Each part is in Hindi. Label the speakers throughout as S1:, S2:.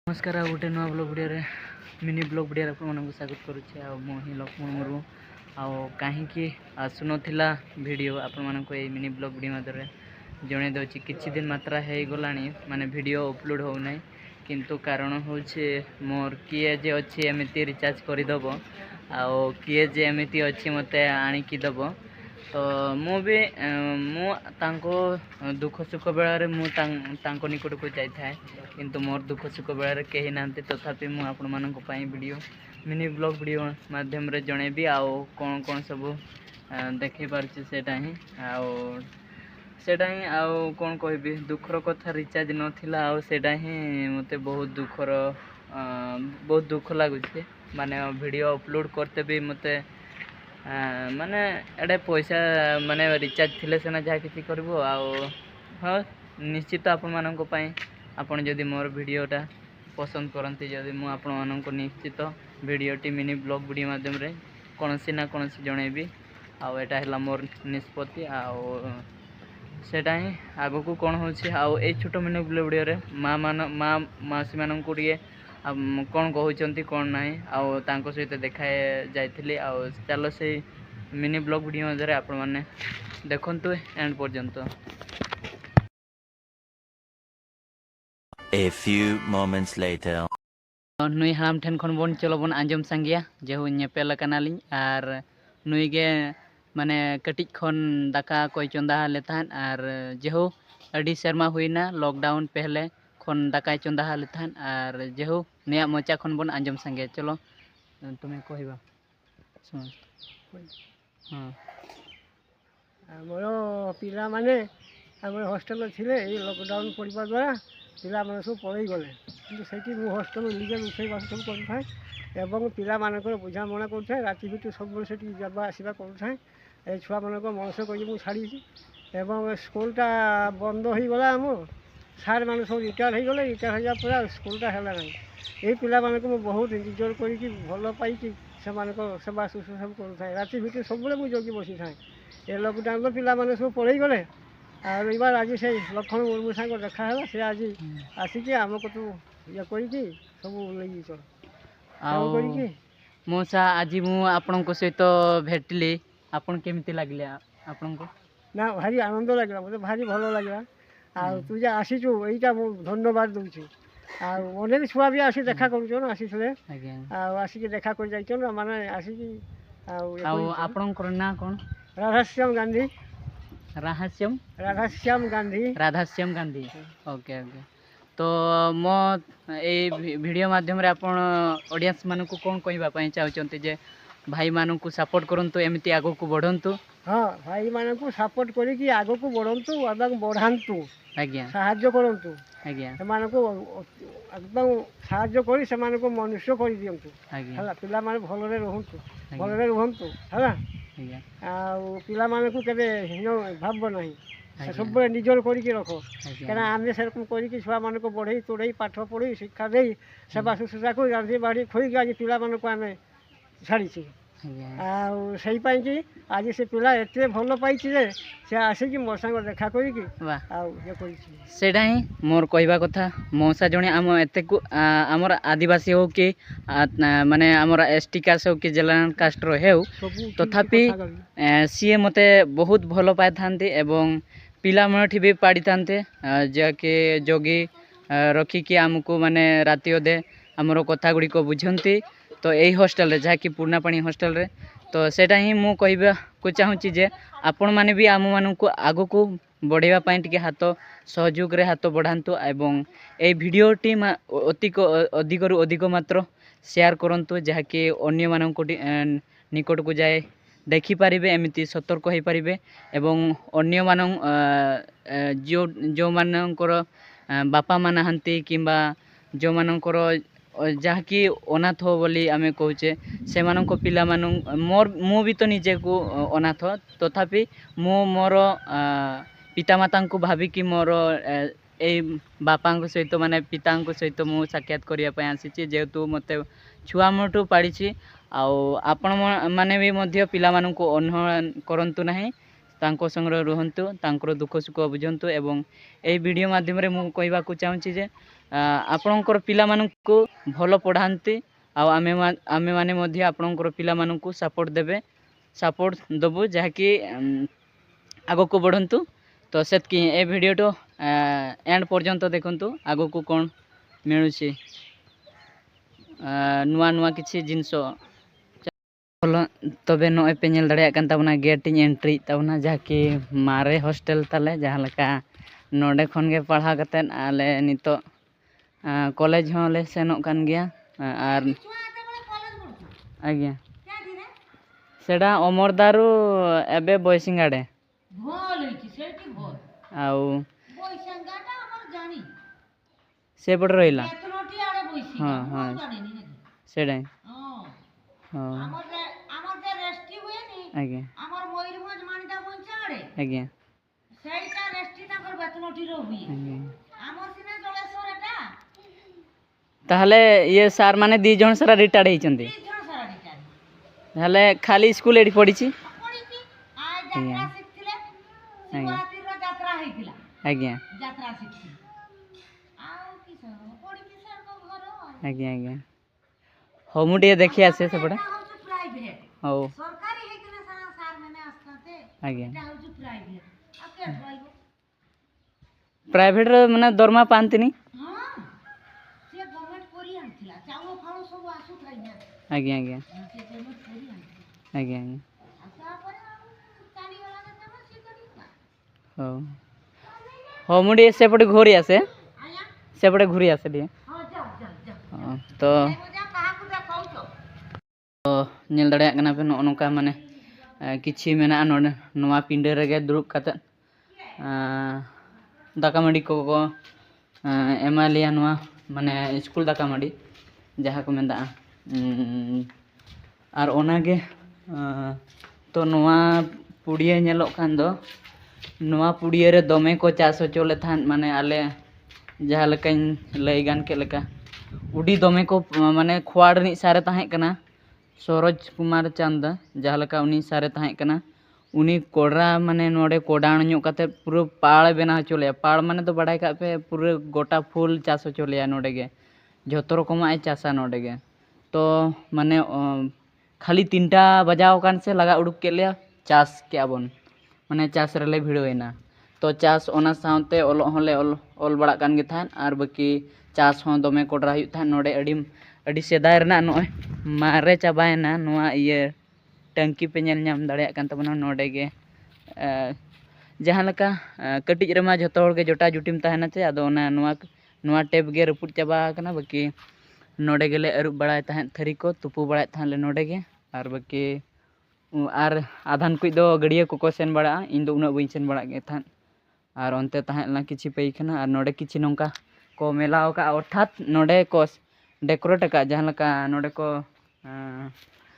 S1: नमस्कार गोटे नुआ blog video mini blog video आपको स्वागत करुच्छे ही लक्ष्मण मुर्मू कहीं आसुनला वीडियो आपण मिनी ब्लॉग वीडियो मध्य जन दूसरी किसी दिन मात्रा हो गला माने वीडियो अपलोड होना किंतु कारण हूँ मोर किए जे अच्छी एमती रिचार्ज करदेव आउ किए जे एमती अच्छी मत आणिकीदेव तो मु भी दुख सुख बेल निकट को जाए किंतु मोर दुख सुख बेल कहीं ना तथापि मुझे आपण मान वीडियो मिनी ब्लॉग वीडियो माध्यम रे जनइबी आउ कौन कौन सब देखे पार्टा ही आउ कौन कहबी दुखर कथा रिचार्ज नाला आउटा ही मत बहुत दुख लगुच माने वीडियो अपलोड करते भी मत माने एडे पैसा माने रिचार्ज थिले सेना जहाँ किसी करूँ हाँ निश्चित आपण मानक आपण जदि मोर वीडियोटा पसंद करती जदि मु आपण मानक निश्चित वीडियोटी मिनी ब्लॉग वीडियो माध्यम रे कौन ना कौन जनइबी आटा है मोर निष्पत्ति सेटा ही आग को कौन हो छोट मिनी ब्लॉग वीडियो रे माँ मौसी मान कौन कहते कौन ना आउ सहित देखा जाइली चलो से मिनी ब्लॉग वीडियो मध्य आपण मैंने देखंतु एंड पर्यंत।
S2: A few moments later.
S1: नुई हाम ठेन खन बन चलो बन आंजम संगिया जेहु नेपेल कनालिं आर नुई गे माने कटिज खन दाका कोई चंदा लेथान आर जेहु अडी शर्मा हुईना लॉकडाउन पहले खन दाका चंदा लेथान आर जेहु निया मोचा खन बन आंजम संगिया चलो तुम्हें कहबा सुन हाँ
S3: आमर पिला माने आम हस्टेल थिले लॉकडाउन पड़ा द्वारा पिला माने सब पलि गले कि से हस्टेल निजे रोषे बास सब करें पिला मानकर बुझामणा करें राति भितर सब जावा आसवा करें छुआ मानक मनस कर छाड़ी स्कूलटा बंद हो गला आम सार मान सब रिटायर हो गले रिटायर हो पूरा स्कूलटा है ना ये पिला मानक बहुत निजर कर भल पाई से सेवा शुश्रूषा सब करें राति भितर सब जगी बसी था ये लॉकडाउन पिला माने सब पलि गले आर आज से लक्ष्मण मुर्मू सांग देखा है से आज आसिक आम को ये कर सब लगी चल
S1: मौसा आज मुझे सहित भेटली आपन केमती लगले आपन को
S3: ना भारी आनंद लगे मतलब भारी भल लगे तू जे आसीचु यहीटा धन्यवाद दूसरी अनेक छुआ भी आसी देखा कर आसी आसिक देखा कर जाइए माने आसिक
S1: आपन ना कौन
S3: राधाश्याम गांधी
S1: राधाश्याम गांधी ओके ओके तो मो ए वीडियो माध्यम रे आपण ऑडियंस मान को कौन कहबा चाहते जे भाई मान को सपोर्ट करंतु एमती आगो को बढ़ंतु
S3: हाँ भाई मान को सपोर्ट करी आगो को बढ़ंतु एवं बढ़ांतु
S1: आज्ञा
S3: साहाय्य करंतु
S1: आज्ञा
S3: सेमान को एकदम साहाय्य करी सेमान को मनुष्य कर दियंतु हला पिला माने भलरे रहंतु हला पिला मान को केबे हीन भाव नहीं सब निजर करके रख क्या आम से रकम छुआ मान को बढ़ई तोड़ई पाठ पढ़ी शिक्षा दे सेवा शुश्रूषा कर रांधि बाढ़ी खोई आज पिला मान को आम छाड़ी आईपाई कि आज से पिला एत भल पाई से आसिक मो सांग देखा
S1: करटा ही मोर कहवा कथा मौसा जड़े आम एत आमर आदिवासी हो कि माने आमर एसटी कास्ट हो कि जेनराल कास्ट हो तथापि सी मत बहुत भल पाई था पिला ठी भी पाड़ी था जाके जगी रखिकी आमको माने राति अधे आमर कथा गुड़िक बुझंती तो यही हॉस्टल जहाँकि पुराना पानी हॉस्टल रे तो सेटा ही मु कहबा को चाहूँगी जे आपण माने भी आम मान को आग को बढ़ावा टी हाथ सहयोग रे हाथ बढ़ातु एवं ए भिडियोटी अधिक रु अधिक मात्र शेयर करंतु जहाँकि अन्य मानक निकट को जाए देखिपारे एमती सतर्क हो पारे एवं अन्य मान जो मानकर बापा माँ नहांती किंबा जो मानकर जहाँकि अनाथ बोली आमे कहचे से पिला मोर मु भी तो निजे को अनाथ तथापि मोर पितामाता को भाविकी मोर ए बापा सहित माने पिता सहित मु साक्षात करने आसी जेहेतु मत छुआ मोटू पाड़ी आपण माने भी मध्य पिला मानू अनह करंतु नहीं तांको संग रुहंतु तांकर दुख सुख बुझंतु एवं ए वीडियो माध्यम रे मु कहबा को चाहूँगी जे ଆପଣଙ୍କର ପିଲାମାନଙ୍କୁ ଭଲ ପଢ଼ାନ୍ତି ଆଉ ଆମେ ମାନେ ମଧ୍ୟ ଆପଣଙ୍କର ପିଲାମାନଙ୍କୁ ସପୋର୍ଟ ଦେବୁ ଯାହାକି ଆଗକୁ ବଢ଼ନ୍ତୁ। ତ ସେତିକି ଏ ଭିଡ଼ିଓଟା ଏଣ୍ଡ ପର୍ଯ୍ୟନ୍ତ ଦେଖନ୍ତୁ ଆଗକୁ କ'ଣ ମିଳୁଛି ନୂଆ ନୂଆ କିଛି ଜିନିଷ ଭଲ। तबे नॉय पे नेल दाड़े कान ताबना गेट इन एंट्री ताबना जाकि मारे हॉस्टल ताले जहाँ लका नोडे खन गे पढ़ा कतेन आले नितो कॉलेज होले सेनोक कान गया आर आज्ञा सेडा अमरदारू एबे बॉयसिंगाडे आउ सेपट रहिला हाँ हाँ सेडा हाँ आज्ञा आज्ञा ताहले ये सार माने दी जन सारा रिटायर्ड होइचंती ताहले खाली स्कूल एडी पढ़िची आज्ञा आज्ञा आज्ञा आज्ञा आज्ञा हो मुझे देखी आसे सेपटे हो आज्ञा प्राइवेट माने दरमा पांतिनी आज्ञा आज्ञा आज्ञा हो हो मुझे सेपटे घोरी आसे सेपटे घूरी आसे दिए तो नेल दाड़े कना पे नोका माने किछि मेना नोडे नोवा पिंडे रेगे दुरुब काते दाका मंडी को एमालिया नोवा माने स्कूल दाका मंडी जहाँ को मेंदा आर ओनागे तो नोवा पुड़िया नेलो खान दो नोवा पुड़िया रे दमे को चास होचोले थान माने आले जहाँ लेकाइन लई गान के लेका उडी दमे को माने खुआड़ नि सारे ताहें कना सरोज कुमार चंद जहाँ लेका उनी सारे ताहें कना उनी कोडरा माने नोडे कोडाण ᱧᱚᱜ काते पूरा पाड़ बेना होचोले पाड़ माने तो बड़ाई का पे पूरा गोटा फुल चास होचोले नोडे गे जतो रकमा ए चासा नोडे गे तो माने खाली 3टा बजाव कान से लगा उडुक के लिया चास के आबन माने चास रेले भिड़ोइना तो चास ओना साउते ओलो होले ओल बड़ा कान गे थान आर बाकी चास हो दमे कोडरा हुई थान नोडे अडी सेदाय रना नोय मारे चाबायना नोआ इये टंकी पे नेल नाम दाड़े कान तबना नोडे गे जहाँ लका कटिज रेमा जतो हर गे जोटा जुटिम ताहेना चे आदो ओना नोआ टेप गे रपुट चाबा कना बाकी नोडे गेले अरुब बड़ाय ताहेन थरी को तुपु बड़ाय थानले नोडे गे आर बाकी आर आधान कुछ दो गड़िया को सेन बड़ा इन दो उना बइन सेन बड़ा गे थान आर ओनते ताहेला किछि पैखाना आर नोडे किछि नोंका को मेलाव का अर्थात नोडे को डेकोरेट का जहाँ लका नोडे को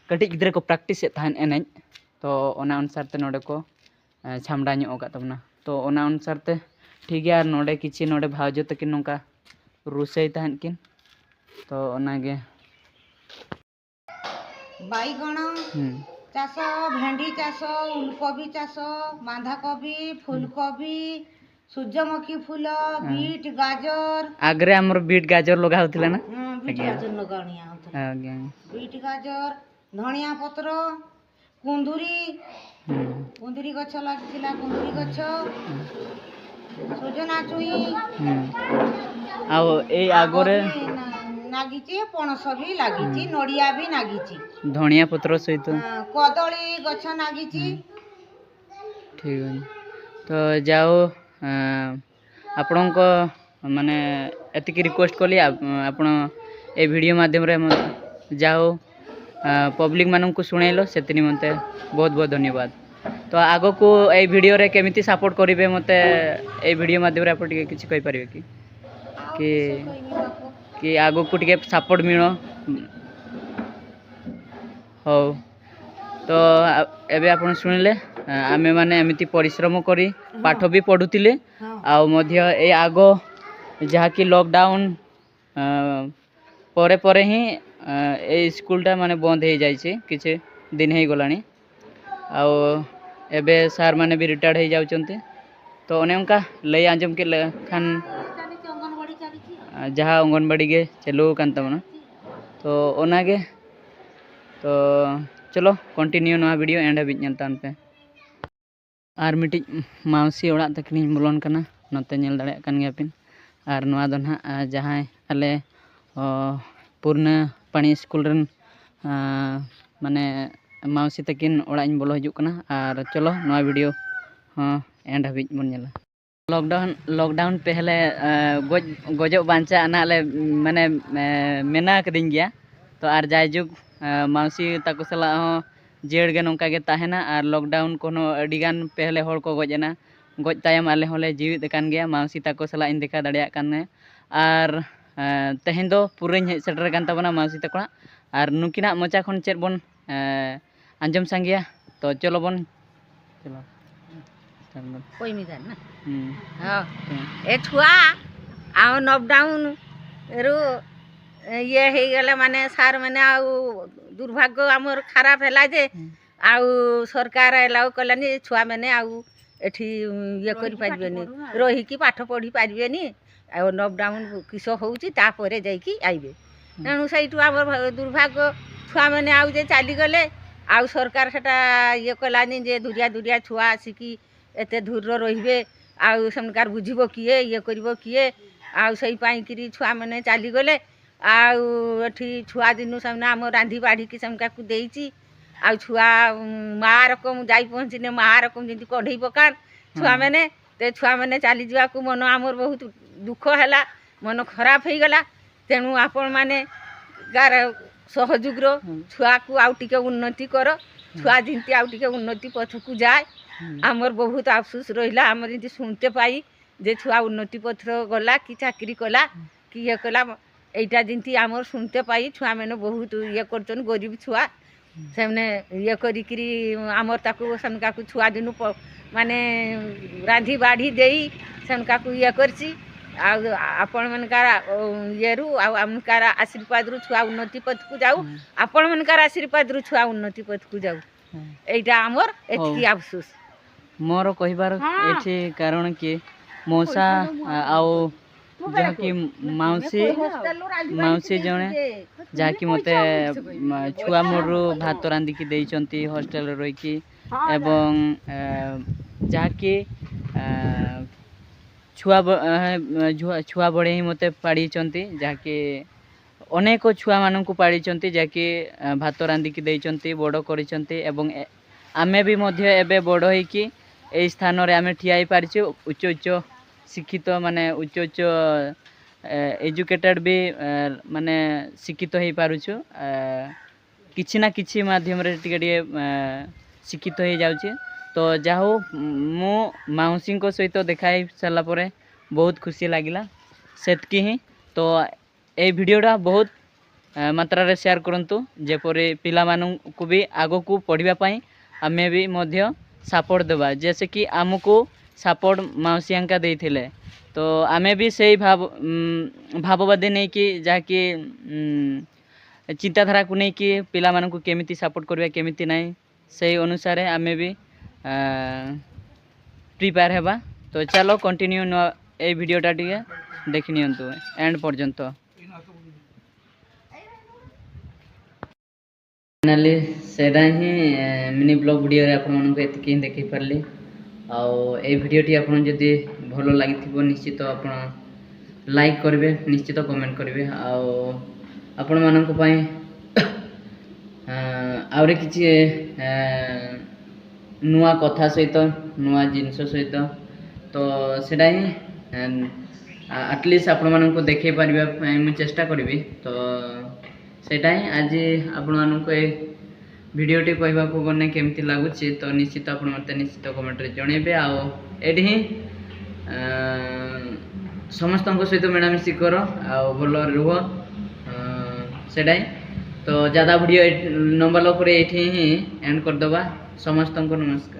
S1: कटिज गिद्रे को प्रैक्टिस थान एनेज तो ओना अनुसार ते नोडे को छामडा ᱧᱚᱜ का तबना तो ओना अनुसार ते ठीक है आर नोडे किछि नोडे भावजो तकिन नोंका रुसई ताहन किन तो ओनागे
S4: बाईगण चाष भेंडी चाष उलकोबी चाष बांधाकोबी फुलकोबी सूर्यमुखी फूल बीट गाजर
S1: आगरे हमर बीट गाजर लगा होतिला ना
S4: बीट गाजर लगानिया होतिला
S1: आज्ञा
S4: बीट गाजर धनिया पत्र कुंदुरी गछ लागिथिला कुंदुरी गछ सजना चुई
S1: आउ ए आगोरे
S4: नागिची पणस भी लागिची नडिया भी नागिची
S1: धनिया पत्र सहित
S4: कदली गछ नागिची
S1: ठीक है तो जाओ आपण को माने एतिक रिक्वेस्ट कली आपण ए वीडियो माध्यम रे जाओ पब्लिक मानन को सुनेलो सेति निमंते बहुत बहुत धन्यवाद। तो आगो को ए वीडियो रे केमिति सपोर्ट करिवे मते ए वीडियो माध्यम रे आपण किछि कहि परिबे कि आगो को टिके सपोर्ट मिलो हो तो एबे आपण सुनिले आमे माने एमिति परिश्रम करी पाठ भी पढुतिले आ मध्य ए आगो जहा कि लॉकडाउन परे परे ही ए स्कूलटा माने बंद हो जाइए किसी दिन हो गलानी आबे सार माने भी रिटायर्ड हो जाउचंते तो ओने उनका लई आंजम के खान जहाँ अंगनबाड़ी के चलू कान तबना तो ओनागे तो चलो कंटिन्यू ना वीडियो एंड हाबिज नेलतान पे आर मिटी माउसी ओड़ा तकनी बोलन कना नोते नेल दाड़े कान गया पिन आर नोआ दो ना जहाँ आले पूर्ण पानी स्कूल रन माने माउसी तकिन ओड़ा इन बोलो हजू कना आर चलो नोआ वीडियो एंड हाबिज बन नेला लॉकडाउन पहले गजो बांचा नाले माने मेना कदिन गया तो आर जायजुग माउसी ताको सला जेड़ गे नोंका गे ताहेना आर लॉकडाउन कोनो अडिगान पहले होड़ को गजना गज तायम आले होले जीवित कान गया माउसी ताको सला इन देखा दाड़िया काने आर तेहेन दो पुरैन हेज सेटर कान ताबना माउसी ताको आर नुकिना मोचा खन चेद बन आंजम सांगिया तो चलो बन चलो
S4: कोई मिदान ना हां ए छुआ आउ लॉकडाउन रो ये हे गले माने सार माने आउ दुर्भाग्य हमर खराब हैला जे आउ सरकार एलाउ कलानी छुआ माने आउ एठी ये करि पारिबेनी रही की पाठ पढ़ी पारिबेनी आ लॉकडाउन किसो होउची ता परे जाई की आइबे तेणु सैठू हमर दुर्भाग्य छुआ माने आउ जे चाली गले आउ सरकार सेटा ये कलानी जे दुरिया दुरिया छुआ आसिकी एते दूर रहिबे आउ समकार बुझिबो किए ये करबो किए आउ सही पाई किरी छुआ माने चाली गले आउ एठी छुआ दिनु सामने हम रांधी बाढ़ी की समका को देईची आउ छुआ माँ रकम जाई पहुँचने माँ रकम जमी कढ़ई पकान छुआ मैंने ते छुआ मैंने चली जा मन आमर बहुत दुख है मन खराब हो गला तेणु आपण मैंने गार सहयोग छुआ को आउ टिके उन्नति कर छुआ जिंती आउ टिके उन्नति पथ को जाए आमर बहुत अफसोस रहा आमर जी शुणते पाई जे छुआ उन्नति पथ गला कि चाकरी कला कि ये कला एटा जिंती आमर शुणते पाई छुआ मैंने बहुत ये कर गरीब छुआ सेमने ये करी आमर ताकू सेमका को छुआ दिनु माने रांधी बाढ़ी देई सेमका को ये करसी आपण मनकार ये रु आमकार आशीर्वाद रु छुआ उन्नति पथ को जाऊ आपण मनकार आशीर्वाद रु छुआ उन्नति पथ को जाऊ एटा आमर एतकी अफसोस
S1: मोर कहिबार एठी कारण कि मौसा आउ जहाँकि माउसी जने जहाँकि मते छुआ मोरु भात रांधिकी देइचंती हॉस्टेल रहिकी एवं जहाँकि छुआ बड़े ही मते पाड़ीचंती जहाँकि अनेक छुआ मानकु पाड़ीचंती जहाँकि भात रांधिकी देइचंती बड़ करिचंती एवं आमे भी मध्य एबे बड़ होइकी एई स्थान रे आमे ठियाई पारिछु उच्च उच्च शिक्षित माने उच्च उच्च एजुकेटेड भी माने शिक्षित हो पारुछु किछि ना किछि माध्यम रे टिके टिके शिक्षित हो जाउछि तो जाहो मो माउसी को सहित देखाई सारा परे बहुत खुशी लागिला सेतकी ही तो ए वीडियोटा बहुत मात्रा रे शेयर करंतु जेपरे पिला मानु को भी आगो को पढ़िबा पई आमे भी मध्य सपोर्ट देबा जैसे कि आमको सपोर्ट माउसी अंका देइथिले तो आमे भी सही भाववादी नहीं कि जहाँकि चिंताधारा को नहीं कि पिला मानन को केमिति सपोर्ट करबा केमिति नहीं सही अनुसार आमे भी प्रिपेयर हेबा तो चलो कंटिन्यू ए वीडियोटा टिके देखि नियंतु एंड पर्यंत फाइनली सेटा ही मिनी ब्लॉग वीडियो रे आपण मानन को एतकी देखि परली आउ ए वीडियोटी आपन जदि भलो लागिथिबो निश्चित आपन लाइक करबे निश्चित कमेंट करबे आउ आपण मानन को पई आउरे किछि नुआ कथा सहित नुआ जिंस सहित तो सेटा ही एटलिस्ट आपण मानन को देखै परबा पई मु चेष्टा करबी तो सेटा ही आज आपण मानन को वीडियोटी कहवा को गने केमती लागुची तो निश्चित आपण मते निश्चित कमेंट रे जणेबे आ एडी ही समस्त सहित मिलामिशी कर आ भल रुह सेटाई तो ज़्यादा वीडियो नंबर लगे ये एंड करदे समस्त नमस्कार।